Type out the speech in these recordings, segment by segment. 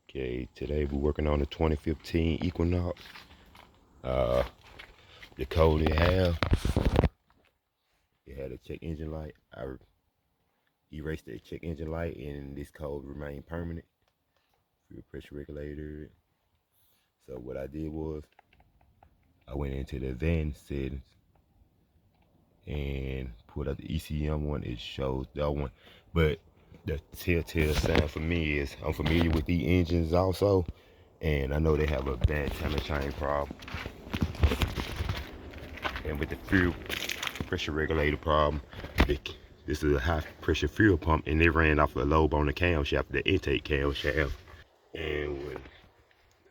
Okay, today we're working on the 2015 Equinox. Uh, the code it had a check engine light. I erased the check engine light, and this code remained permanent. Fuel pressure regulator. So what I did was I went into the advanced settings and pulled up the ECM one. It shows that one, but the telltale sign for me is I'm familiar with the engines also, and I know they have a bad timing chain problem. And with the fuel pressure regulator problem, this is a high pressure fuel pump, and it ran off a lobe on the camshaft, the intake camshaft. And what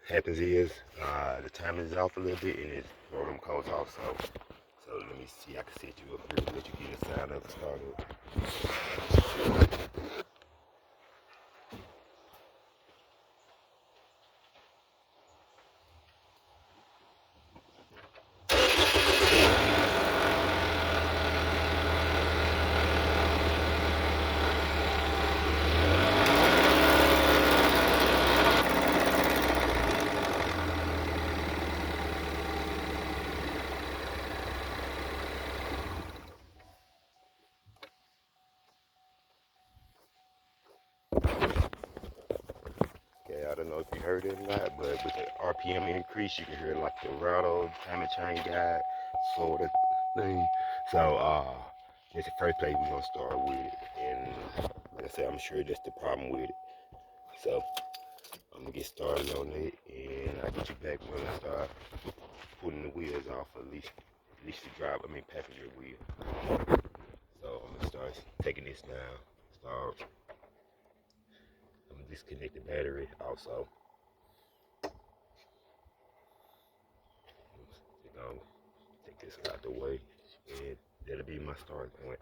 happens is the timing is off a little bit, and it's throwing them codes off. So let me see. I can set you up here, let you get a sound of the startup. Okay, I don't know if you heard it or not, but with the RPM increase, you can hear like the rattle, timing chain guide, sort of thing. So, that's the first place we're gonna start with, and like I said, I'm sure that's the problem with it. So, I'm gonna get started on it, and I'll get you back when I start putting the wheels off, at least the driver, passenger wheel. So, I'm gonna start taking this down. I'm gonna disconnect the battery also. You know, take this out the way, and that'll be my starting point.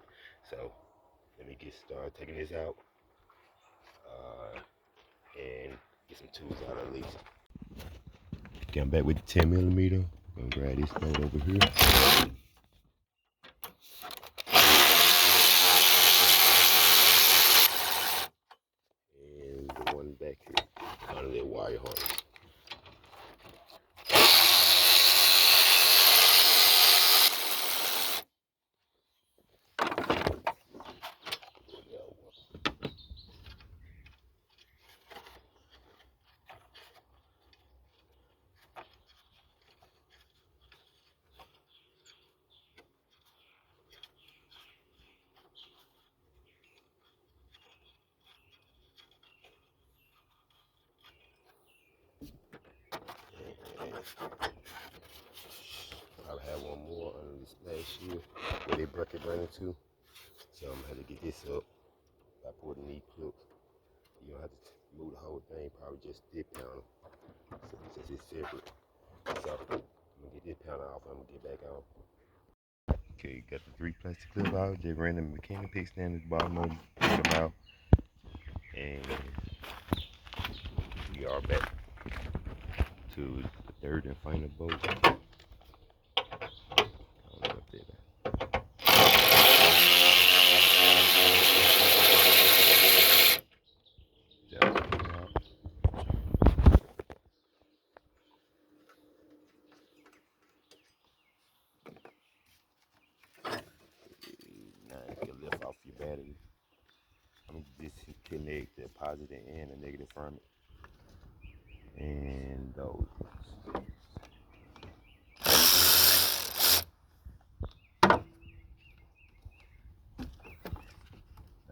So let me get started taking this out, and get some tools out at least. Okay, I'm back with the 10 millimeter. I'm gonna grab this bolt over here. And the one back here, under that wire harness. I'll have one more under this last year where they bracket run into. So I'm gonna have to get this up by putting these clips. You don't have to move the whole thing, probably just dip down so since it's separate. So I'm gonna get this panel off, I'm gonna get back on. Okay, got the 3 plastic clip out, just ran the mechanic pick stand at the bottom of them, put them out, and we are back to the third and final bolt. Now you can lift off your battery. I'm gonna disconnect the positive and the negative from it. And those. Now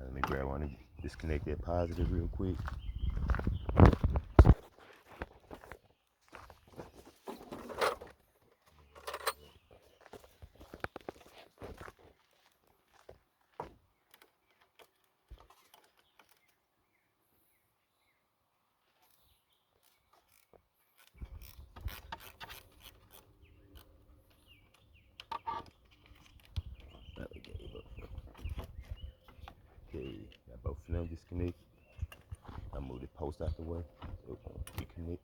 let me grab one and disconnect that positive real quick. Okay, got both of them disconnected. I move the post out the way. So reconnect.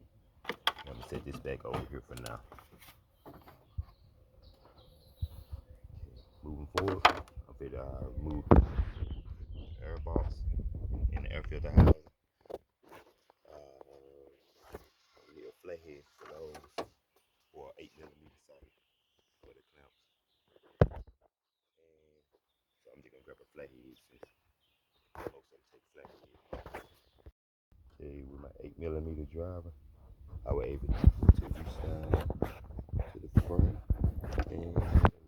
I'm gonna set this back over here for now. Okay, moving forward, I'm gonna move air box and the air filter housing. pieces. Most of them take flat. Okay, with my 8mm driver, I was able to reach down to the front and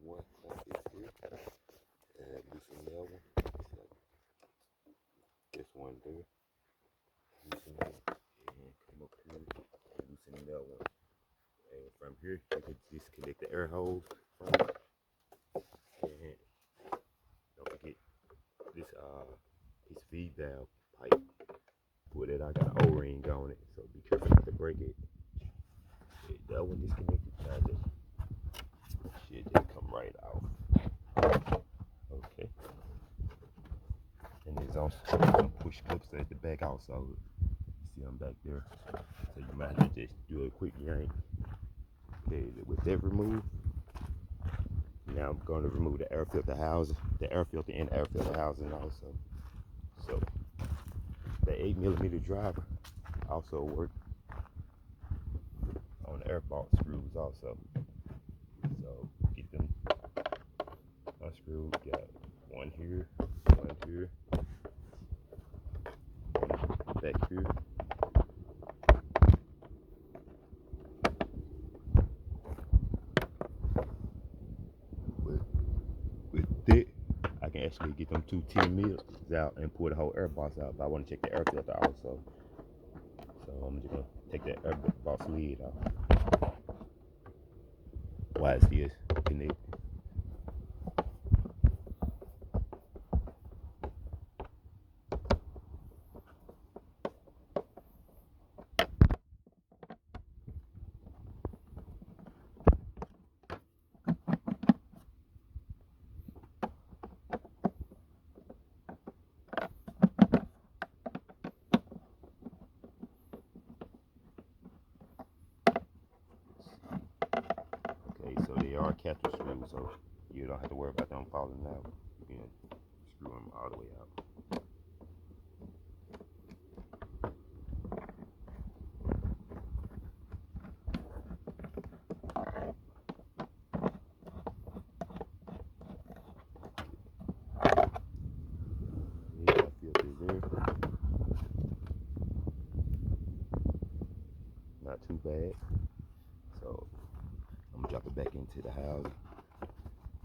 one point is here. And loosen that one. So this one there. Loosen it and come up here and loosen that one. And from here, you can disconnect the air hose from it. And don't forget this V valve pipe. With it, I got an O-ring on it, so be careful not to break it. That one disconnected, shit just come right out. Okay. And there's also some push clips at the back also. See them back there. So you might have to just do a quick yank. Okay, with that removed, now I'm going to remove the air filter housing, the air filter and air filter housing also. So the 8mm driver also works on the air box screws also. So get them unscrewed. Got one here, one back here. With it, I can actually get them two 10mm out and pull the whole air box out. But I want to check the air filter also. So I'm just gonna take that air box lid off. Why is this connected? Okay, so they are capture screws, so you don't have to worry about them falling out. You can screw them all the way out. Not too bad. So I'm gonna drop it back into the house.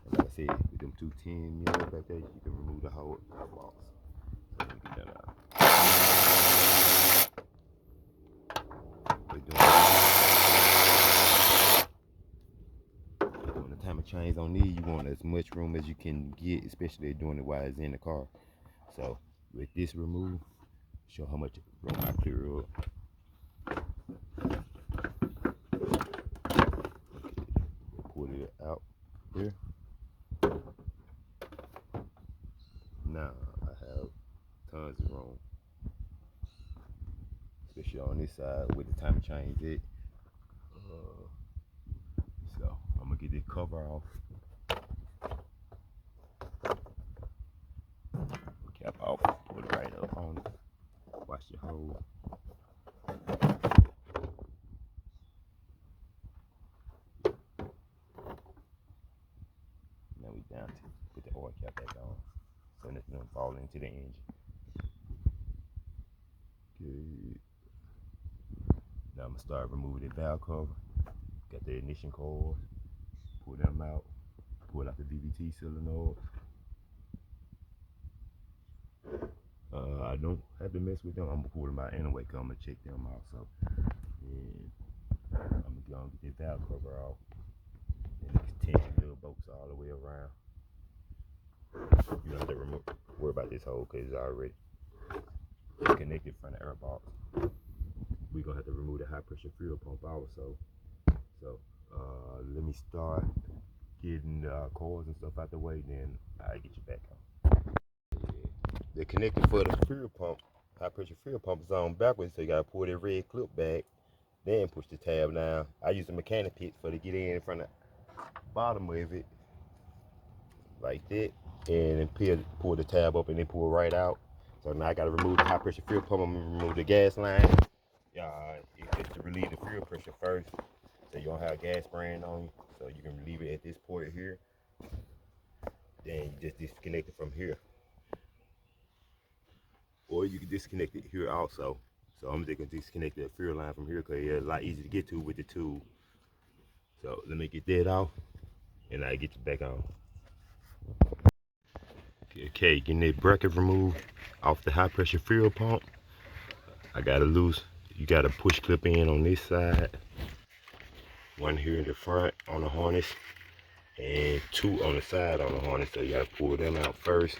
And like I said, with them two 10mm back there, you can remove the whole air box. So let me get that out. When the timer change on these, you want as much room as you can get, especially doing it while it's in the car. So with this remove, show how much room I clear up. Pull it out here. Now I have tons of room, especially on this side with the timer change it. So I'm gonna get this cover off. Cap off, put it right up on it. Wash your hose. Now we down to put the oil cap back on, so nothing don't fall into the engine. Good. Now I'm gonna start removing the valve cover. Got the ignition coils. Pull them out. Pull out the VVT solenoid. I don't have to mess with them. I'm gonna pull them out anyway, cause I'm gonna check them out. So, and I'm gonna get this valve cover off, and extend little bolts all the way around. You don't have to worry about this hole, cause it's already connected from the air box. We're gonna have to remove the high pressure fuel pump also. So, let me start getting the coils and stuff out the way, then I'll get you back on. The connector for the fuel pump, high pressure fuel pump, is on backwards, so you gotta pull that red clip back, then push the tab down. I use the mechanic pit for to get in from the bottom of it, like that, and then pull the tab up and then pull right out. So now I gotta remove the high pressure fuel pump. I'm gonna remove the gas line. It's to relieve the fuel pressure first, so you don't have gas spraying on you. So you can relieve it at this port here. Then you just disconnect it from here. or you can disconnect it here also. So I'm just gonna disconnect the fuel line from here because it's a lot easier to get to with the tool. So let me get that off and I get you back on. Okay, getting that bracket removed off the high pressure fuel pump. I got it loose. You got a push clip in on this side, one here in the front on the harness, and two on the side on the harness. So you gotta pull them out first.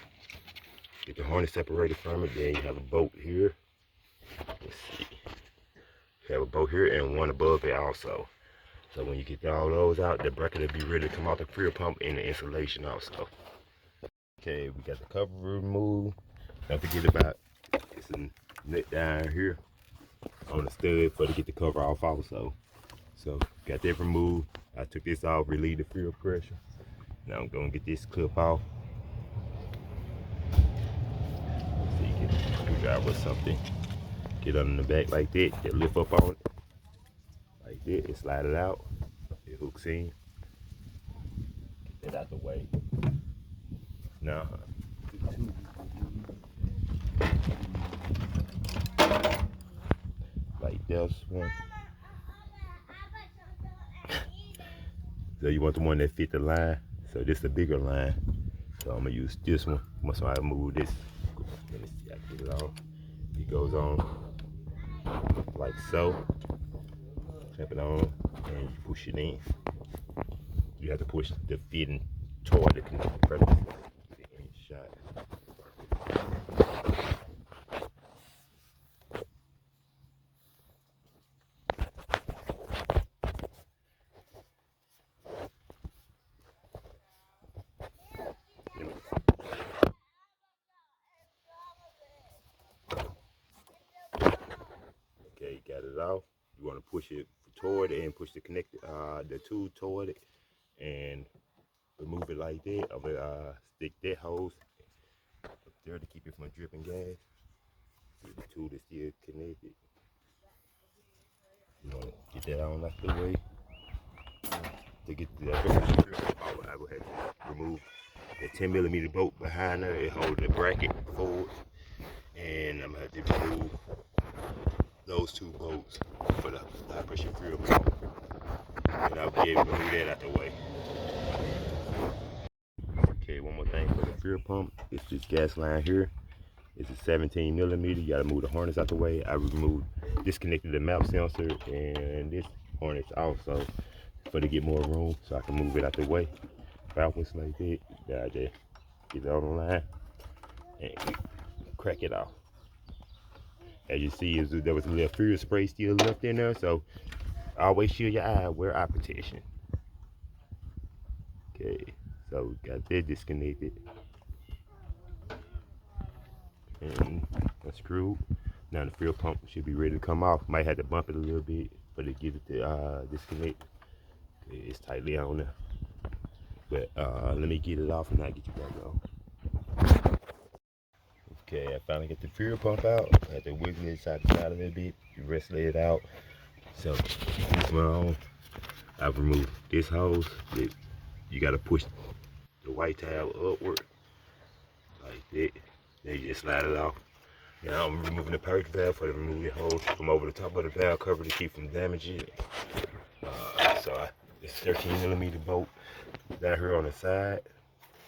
Get the harness separated from it. Then you have a bolt here. Let's see. You have a bolt here and one above it also. So when you get all those out, the bracket will be ready to come out the fuel pump and the insulation also. Okay, we got the cover removed. Don't forget about it's a nut down here on the stud for to get the cover off also. So got that removed. I took this off, relieve the fuel pressure. Now I'm gonna get this clip off. So you get a screwdriver or something. Get under the back like that. Get lift up on it like that. And slide it out. It hooks in. Get that out the way. Now like this one. So you want the one that fit the line. So this is a bigger line. So I'm gonna use this one. Once I move this, let me see, I get it off. It goes on like so. Clamp it on and you push it in. You have to push the fitting toward the connector. Shot. Okay, got it off. You want to push it toward it and push the connector, the tool toward it, and remove it like that. I'm gonna stick that hose up there to keep it from dripping gas. See, the tool is still connected. You want to get that on out the way. To get the I will have to remove the 10mm bolt behind her. It holds the bracket forward, and I'm gonna have to remove those two bolts for the high pressure fuel pump, and I'll be able to move that out the way. Okay, one more thing for the fuel pump. It's this gas line here. It's a 17mm. You gotta move the harness out the way. I removed, disconnected the map sensor and this harness also for to get more room so I can move it out the way. Backwards like that. Gotta just get it on the line and crack it off. As you see, there was a little fuel spray still left in there, so always shield your eye, wear eye protection. Okay, so we got that disconnected and unscrewed. Now the fuel pump should be ready to come off. Might have to bump it a little bit for to get it to disconnect. It's tightly on there. But let me get it off and I'll get you back on. Okay, I finally get the fuel pump out. I had to wiggle it side to side a little bit. You wrestle it out. So this one on. I've removed this hose. You gotta push the white tab upward like that. Then you just slide it off. Now I'm removing the purge valve for the removing hose from over the top of the valve cover to keep from damaging it. It's 13mm bolt down here on the side.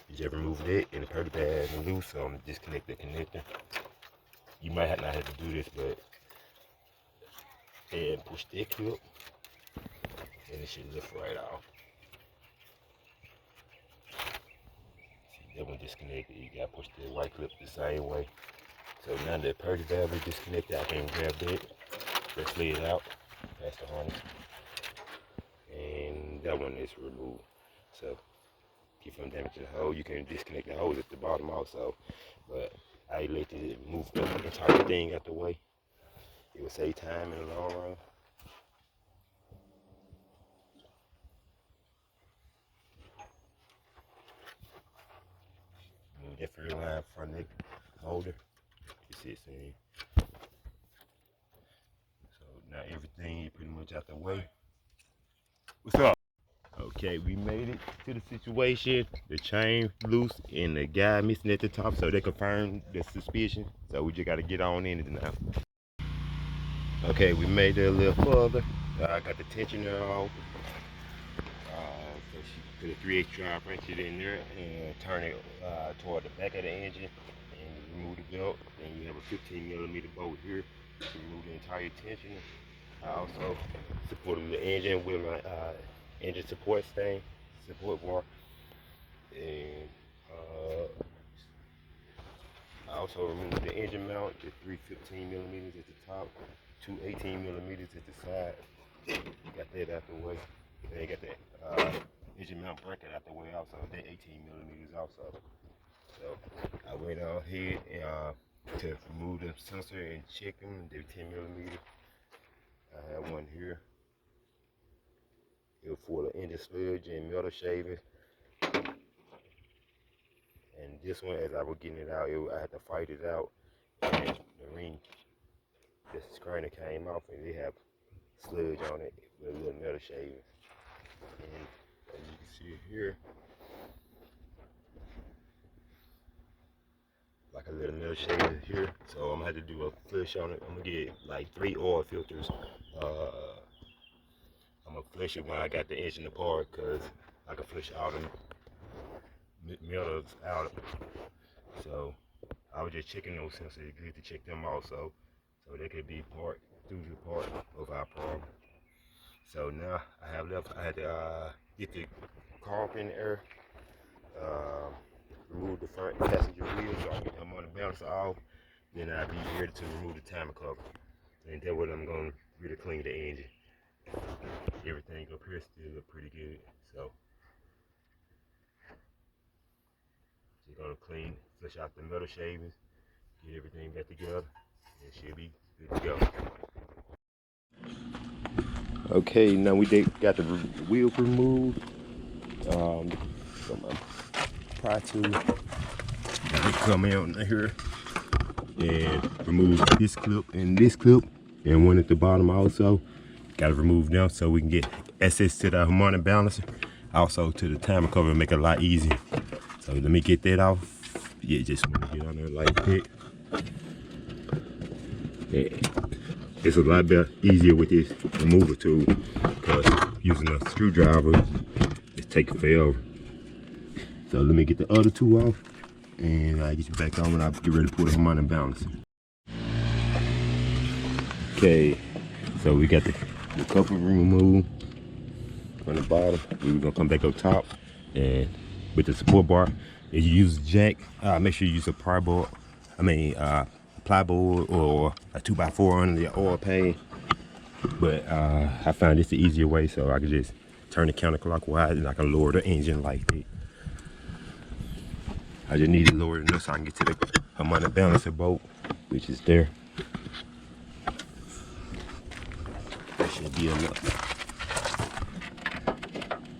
You just remove it and the purge valve is loose, so I'm gonna disconnect the connector. You might not have to do this, but and push that clip and it should lift right off. See, that one disconnected. You gotta push the white clip the same way. So now the purge valve is disconnected, I can grab that, just lay it out past the harness, and that one is removed. So keep from damaging the hose. You can disconnect the hose at the bottom also, but I let it move the entire thing out the way. It will save time in the long run. Move that fuel line from the holder. You see it saying. So now everything pretty much out the way. What's up? Okay, we made it to the situation. The chain loose and the guy missing at the top, so they confirmed the suspicion. So we just gotta get on in it now. Okay, we made it a little further. I got the tensioner off. So she put a 3/8 drive wrench in there and turn it toward the back of the engine and remove the belt. And you have a 15mm bolt here to remove the entire tensioner. I also supported the engine with my engine support bar, and I also removed the engine mount, the 3 15mm at the top, 2 18mm at the side. Got that out the way. Then you got the engine mount bracket out the way also, that 18mm also. So I went out here to remove the sensor and check them, the 10mm. I have one here. It was full of engine sludge and metal shavings. And this one, as I was getting it out, I had to fight it out. And the ring, the strainer came off, and they have sludge on it with a little metal shavings. And as you can see here, like a little metal shaving here. So I'm gonna have to do a flush on it. I'm gonna get like 3 oil filters. I'm gonna flush it when I got the engine apart, cause I can flush all the metals out. So I was just checking those sensors. Good to check them also, so they could be part of our problem. So now I had to get the carb in the air, remove the front passenger wheel so I can get them on the balance off. Then I'll be ready to remove the timer cover. And that's what I'm gonna really clean the engine. Everything up here still look pretty good. So just gonna flush out the metal shavings, get everything back together, and it should be good to go. Okay, now we got the wheel removed. So my pry tool, come out here and remove this clip and this clip, and one at the bottom also. Got to remove them so we can get access to the harmonic balancer, also to the timer cover, and make it a lot easier. So let me get that off. Yeah, just want to get on there like that. Yeah. It's a lot better, easier with this remover tool, because using a screwdriver, it's taking forever. So let me get the other two off, and I'll get you back on when I get ready to put the harmonic balancer. Okay, so we got the cover removed from the bottom. We're gonna come back up top, and with the support bar, if you use a jack, make sure you use a plyboard or a 2x4 under the oil pan. But I found this the easier way, so I can just turn it counterclockwise and I can lower the engine like that. I just need to lower it enough so I can get to the harmonic balancer bolt, which is there. That should be enough.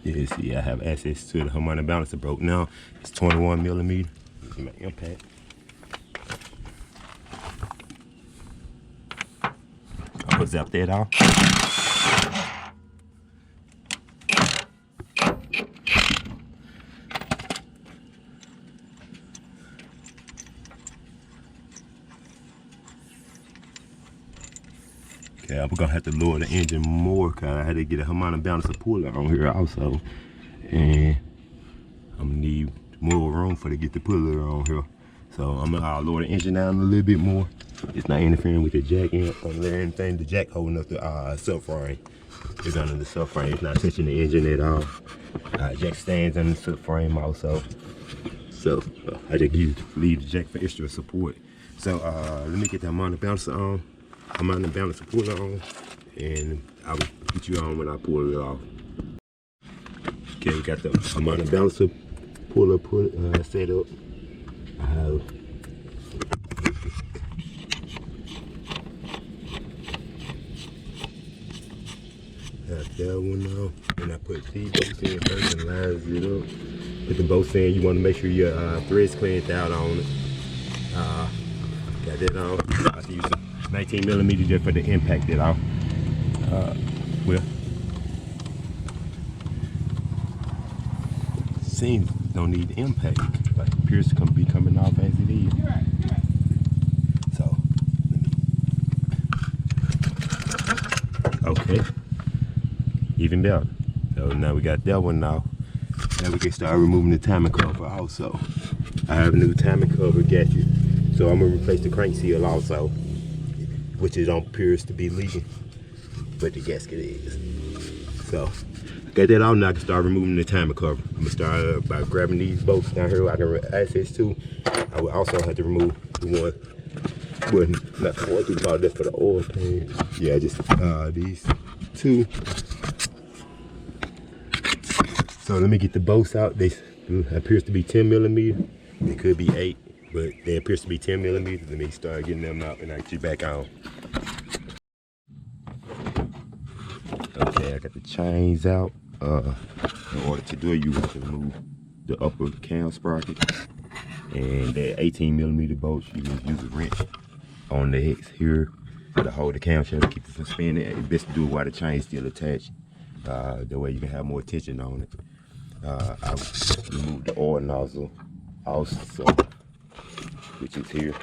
Yeah, see, I have access to the harmonic balancer bolt now. It's 21mm. My impact. I'm gonna zap that off. Okay, I'm gonna have to lower the engine more because I had to get a harmonic balancer puller on here also, and I'm gonna need more room to get the puller on here. So I'm gonna lower the engine down a little bit more. It's not interfering with the jack or anything. The jack holding up the subframe. It's under the subframe. It's not touching the engine at all. Jack stands under the subframe also. So I just leave the jack for extra support. So let me get the harmonic balancer on. Harmonic balancer puller on, and I will put you on when I pull it off. Okay, we got the harmonic balancer puller set up. I have that one on, and I put these bolts in first and lines it up. Put the bolts in. You want to make sure your threads cleaned out on it. Got that on. I use 19mm just for the impact that off. seems don't need impact. Like it appears to be coming off as it is. So, okay, even better. So now we got that one now. Now we can start removing the timing cover also. I have a new timing cover gadget. So I'm gonna replace the crank seal also, which it don't appears to be leaking, but the gasket is. So I got that out now. I can start removing the timing cover. I'm gonna start by grabbing these bolts down here I can access to. I will also have to remove the one, well, not the one through about this for the oil pan. Yeah, just these two. So let me get the bolts out. They appears to be 10 millimeter. They could be 8, but they appears to be 10 millimeters. Let me start getting them out and I get you back on. Okay, I got the chains out. In order to do it, you have to remove the upper cam sprocket. And that 18 millimeter bolts, you can use a wrench on the hex here to hold the camshaft to keep it from spinning. It's best to do it while the chain's still attached. That way you can have more tension on it. I removed the oil nozzle also, which is here.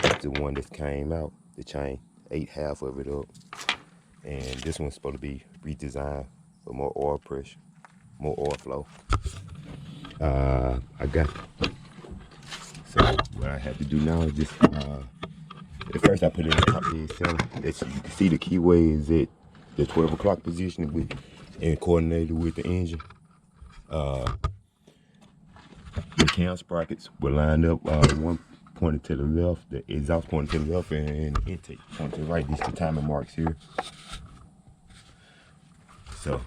That's the one that came out. The chain ate half of it up. And this one's supposed to be redesigned for more oil pressure, more oil flow. I got, so what I have to do now is just, at first I put it in the top dead center. As you can see, the keyway is at the 12 o'clock position and coordinated with the engine. The cam sprockets were lined up, one pointed to the left, the exhaust pointed to the left, and the intake pointed to the right. These two timing marks here. So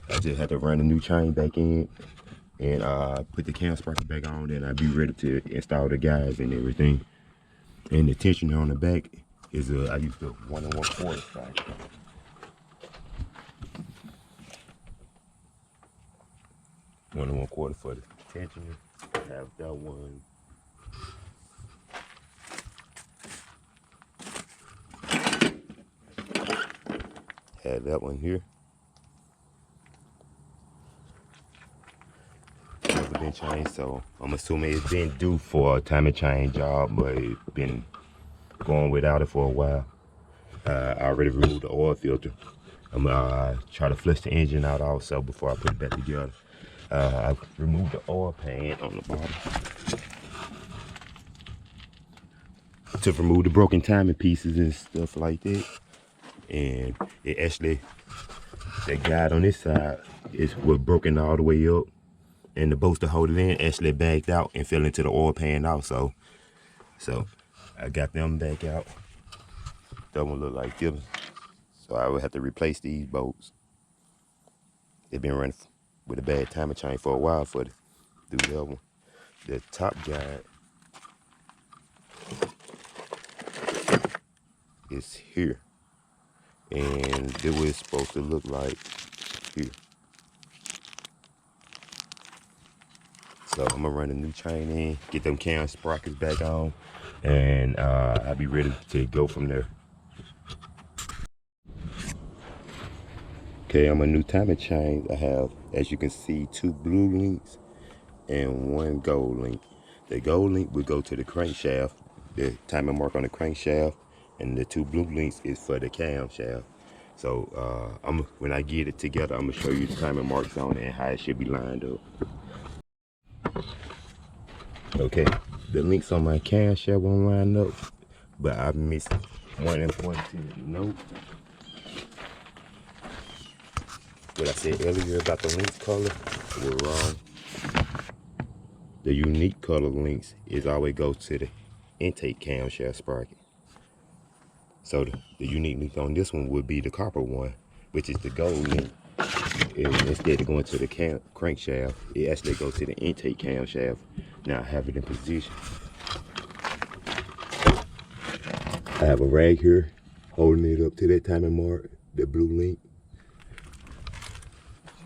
I just had to run a new chain back in and put the cam sprocket back on, then I'd be ready to install the guides and everything. And the tension on the back is I used the 1 1/4 side. 1 1/4 for the tension. Have that one. Have that one here. Never been changed, so I'm assuming it's been due for a timing chain job, but it's been going without it for a while. I already removed the oil filter. I'm gonna try to flush the engine out also before I put it back together. I removed the oil pan on the bottom to remove the broken timing pieces and stuff like that. And it actually, the guide on this side was broken all the way up, and the bolts to hold it in actually backed out and fell into the oil pan also. So I got them back out. That one look like this. So I would have to replace these bolts. They've been running with a bad timing chain for a while for the other one. The top guide is here. And this was it's supposed to look like here. So I'm gonna run a new chain in, get them cam sprockets back on, and I'll be ready to go from there. Okay, I'm a new timing chain. I have, as you can see, 2 blue links and 1 gold link. The gold link would go to the crankshaft, the timing mark on the crankshaft, and the 2 blue links is for the camshaft. So when I get it together, I'm gonna show you the timing marks on it and how it should be lined up. Okay, the links on my camshaft won't line up, but I missed one important note. What I said earlier about the links color was wrong. The unique color links is always go to the intake camshaft sprocket. So the unique link on this one would be the copper one, which is the gold link. And instead of going to the crankshaft, it actually goes to the intake camshaft. Now I have it in position. I have a rag here holding it up to that timing mark, the blue link.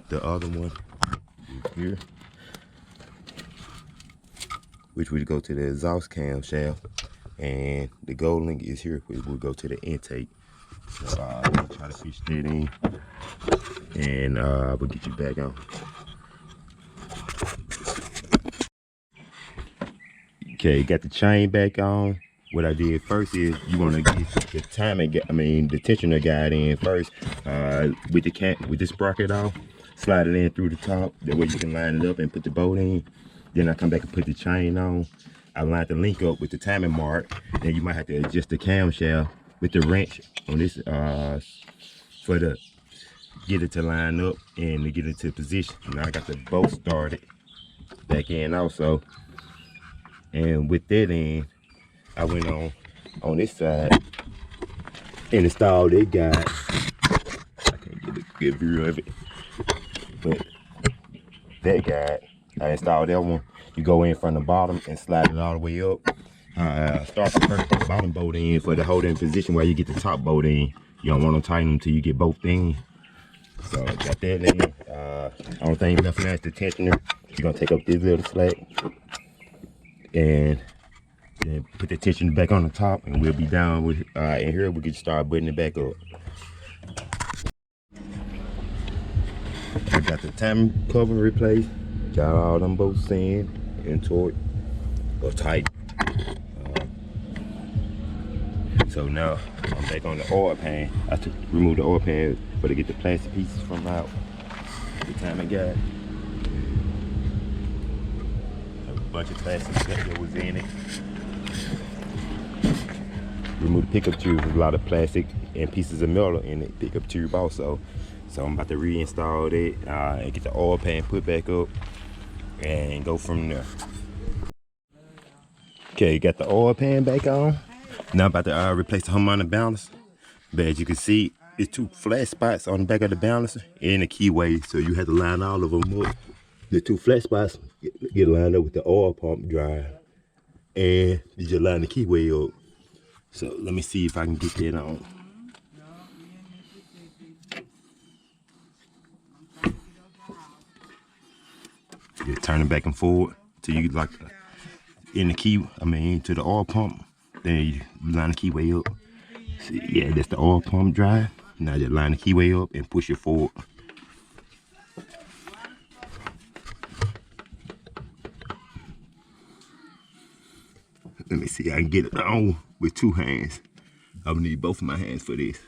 The other one is here, which would go to the exhaust camshaft, and the gold link is here, which will go to the intake. So I'm gonna try to fish that in, and we'll get you back on. Okay, got the chain back on. What I did first is you want to get the timing, the tensioner guide in first with with the sprocket off. Slide it in through the top. That way you can line it up and put the bolt in. Then I come back and put the chain on. I line the link up with the timing mark. Then you might have to adjust the camshaft with the wrench on this for the get it to line up and to get into position. Now I got the bolt started back in also. And with that in, I went on this side and installed that guide. I can't get a good view of it, but that guide, I installed that one. You go in from the bottom and slide it all the way up. Start the first bottom bolt in for the holding position where you get the top bolt in. You don't want to tighten them until you get both in. So I got that in. Only thing left now is the tensioner. You're gonna take up this little slack and then put the tension back on the top, and we'll be down with in here. We can start putting it back up. I got the timing cover replaced. Got all them bolts in and torque or tight. So now I'm back on the oil pan. I removed the oil pan to get the plastic pieces from out. The timing guide. A bunch of plastic that was in it. Remove the pickup tube with a lot of plastic and pieces of metal in it. Pickup tube also. So I'm about to reinstall it and get the oil pan put back up and go from there. Okay, got the oil pan back on. Now I'm about to replace the harmonic balancer. But as you can see, it's two flat spots on the back of the balancer and the keyway. So you have to line all of them up. The two flat spots get lined up with the oil pump drive. And you just line the keyway up. So let me see if I can get that on. You turn it back and forward till you like in the key, to the oil pump. Then you line the keyway up. See, yeah, that's the oil pump drive. Now just line the keyway up and push it forward. Let me see, I can get it on with two hands. I will need both of my hands for this.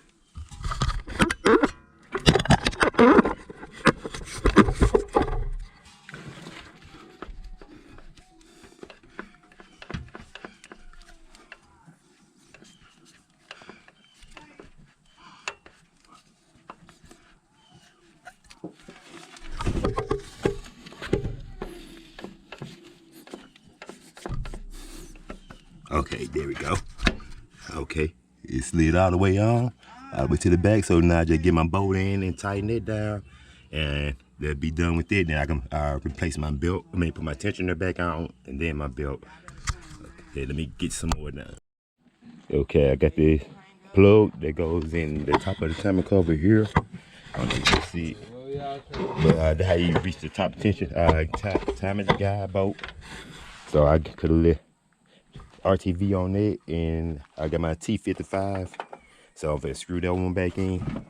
Okay, there we go. Okay, it slid all the way on, all the way to the back. So now I just get my bolt in and tighten it down, and that'll be done with it. Then I can replace my belt. Put my tensioner back on, and then my belt. Okay, let me get some more now. Okay, I got this plug that goes in the top of the timing cover here. I don't know if you can see it, but that's how you reach the top tension, timing guide bolt. So I could have left RTV on it, and I got my T55. So I'm gonna screw that one back in,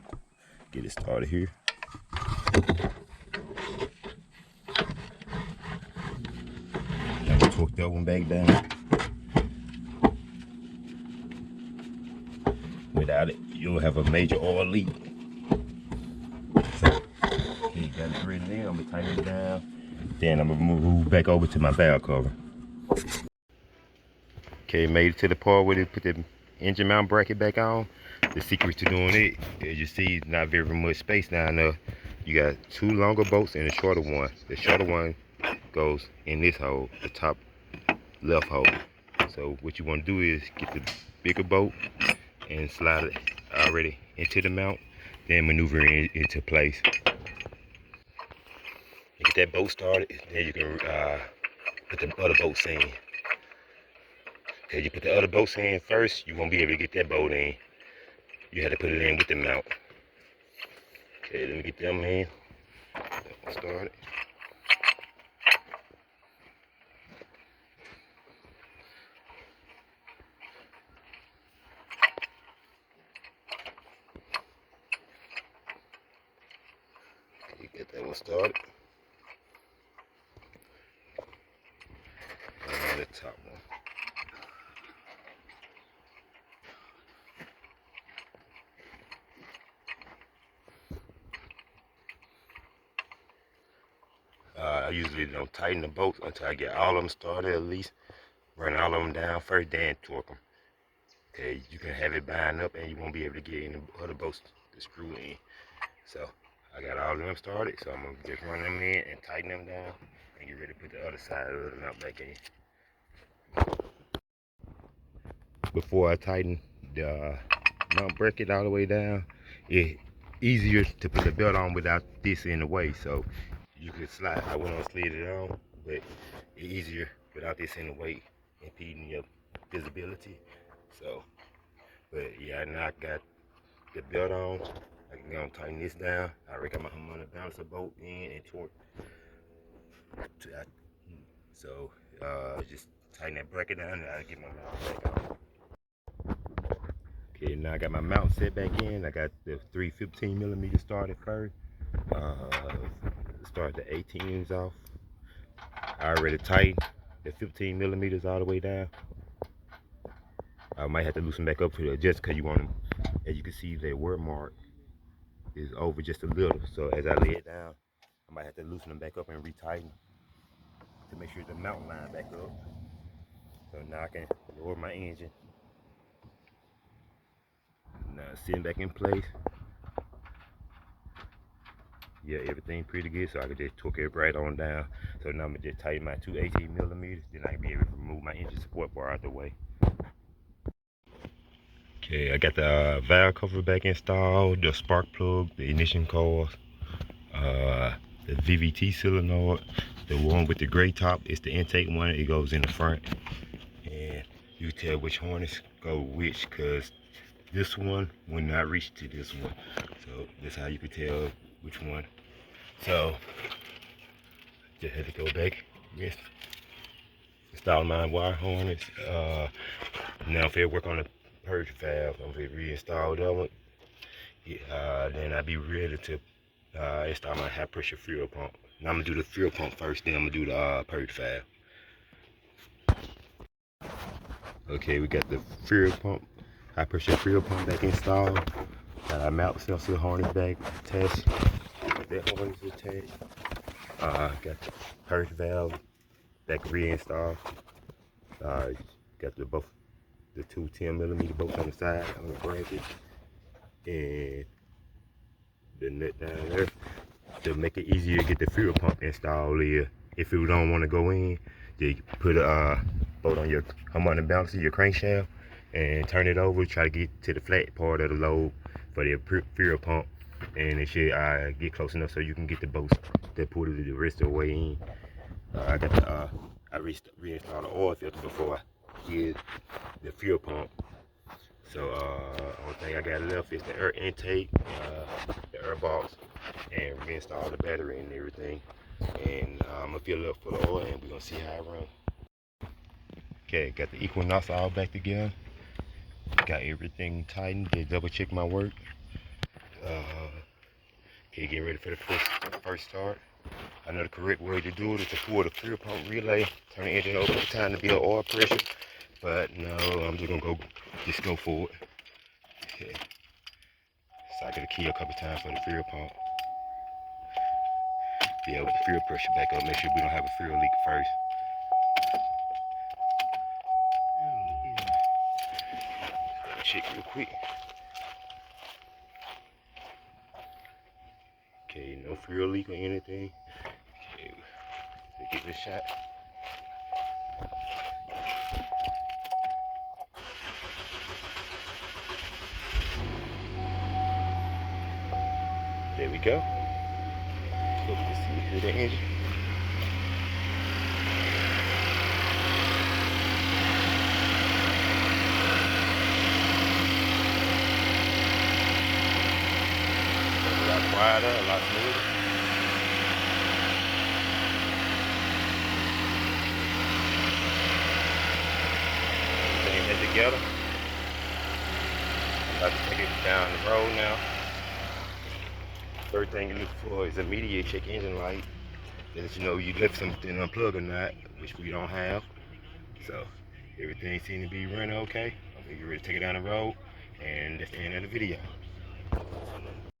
get it started here. I'm gonna torque that one back down. Without it, you'll have a major oil leak. So, okay, got it ready there. I'm gonna tighten it down. Then I'm gonna move back over to my valve cover. Okay, made it to the part where they put the engine mount bracket back on. The secret to doing it, as you see, not very much space down there. You got two longer bolts and a shorter one. The shorter one goes in this hole, the top left hole. So what you want to do is get the bigger bolt and slide it already into the mount, then maneuver it into place. You get that bolt started, then you can put the other bolts in. Okay, you put the other bolts in first, you won't be able to get that bolt in. You had to put it in with the mount. Okay, let me get them in. That one started. Okay, get that one started. top one. I usually don't tighten the bolts until I get all of them started at least. Run all of them down first, then torque them. Okay, you can have it bind up and you won't be able to get any other bolts to screw in. So I got all of them started, so I'm gonna just run them in and tighten them down and get ready to put the other side of the mount back in. Before I tighten the mount bracket all the way down, it's easier to put the belt on without this in the way. So you could slide. I went on slid it on, but it's easier without this in the way, impeding your visibility. So, but yeah, now I got the belt on. I can go and tighten this down. I already got my harmonic balancer bolt in and torque. So just tighten that bracket down and I get my mount back on. Okay, now I got my mount set back in. I got the 315mm started first. Start the 18s off. I already tightened the 15mm all the way down. I might have to loosen back up to adjust because you want them, as you can see, the word mark is over just a little. So as I lay it down, I might have to loosen them back up and retighten to make sure the mount line back up. So now I can lower my engine. Now sitting back in place. Yeah, everything pretty good, so I can just torque it right on down. So now I'm gonna just tighten my two 18mm, then I can be able to remove my engine support bar out the way. Okay, I got the valve cover back installed, the spark plug, the ignition coils, the VVT solenoid, the one with the gray top is the intake one. It goes in the front, and you can tell which harness go which, cause this one will not reach to this one. So that's how you can tell which one. So just had to go back, yes, install my wire harness. Now if I work on the purge valve, I'm gonna reinstall that one. Then I'll be ready to install my high pressure fuel pump. Now I'm gonna do the fuel pump first, then I'm gonna do the purge valve. Okay, we got the fuel pump, high pressure fuel pump back installed. Got our mount sensor harness back attached. That harness is attached. Got the purge valve back reinstalled. Got the two 10mm bolts on the side on the bracket, and the nut down there to make it easier to get the fuel pump installed here. If you don't want to go in, you put a bolt on your harmonic balancer, your crankshaft, and turn it over. Try to get to the flat part of the load for the fuel pump, and it should get close enough so you can get the bolts that pull it the rest of the way in. I got the I reinstalled the oil filter before I did the fuel pump. So only thing I got left is the air intake, the air box, and reinstall the battery and everything. And I'm gonna fill it up full of oil and we're gonna see how it runs. Okay, got the Equinox all back together. Got everything tightened. Did double check my work. Okay, get ready for the first start. I know the correct way to do it is to pull the fuel pump relay, turn the engine over at the time to build oil pressure. But no, I'm just gonna just go for it. Okay. So I got a key a couple times for the fuel pump. Yeah, with the fuel pressure back up, make sure we don't have a fuel leak first. Check real quick. Okay, no fuel leak or anything. Okay, let's give it a shot. There we go. Look to see through the engine. A lot quieter, a lot smoother. Everything hit together. I'm about to take it down the road now. First thing you look for is immediate check engine light. That lets you know you left something unplugged or not, which we don't have. So everything seemed to be running okay. I'm gonna get ready to take it down the road, and that's the end of the video.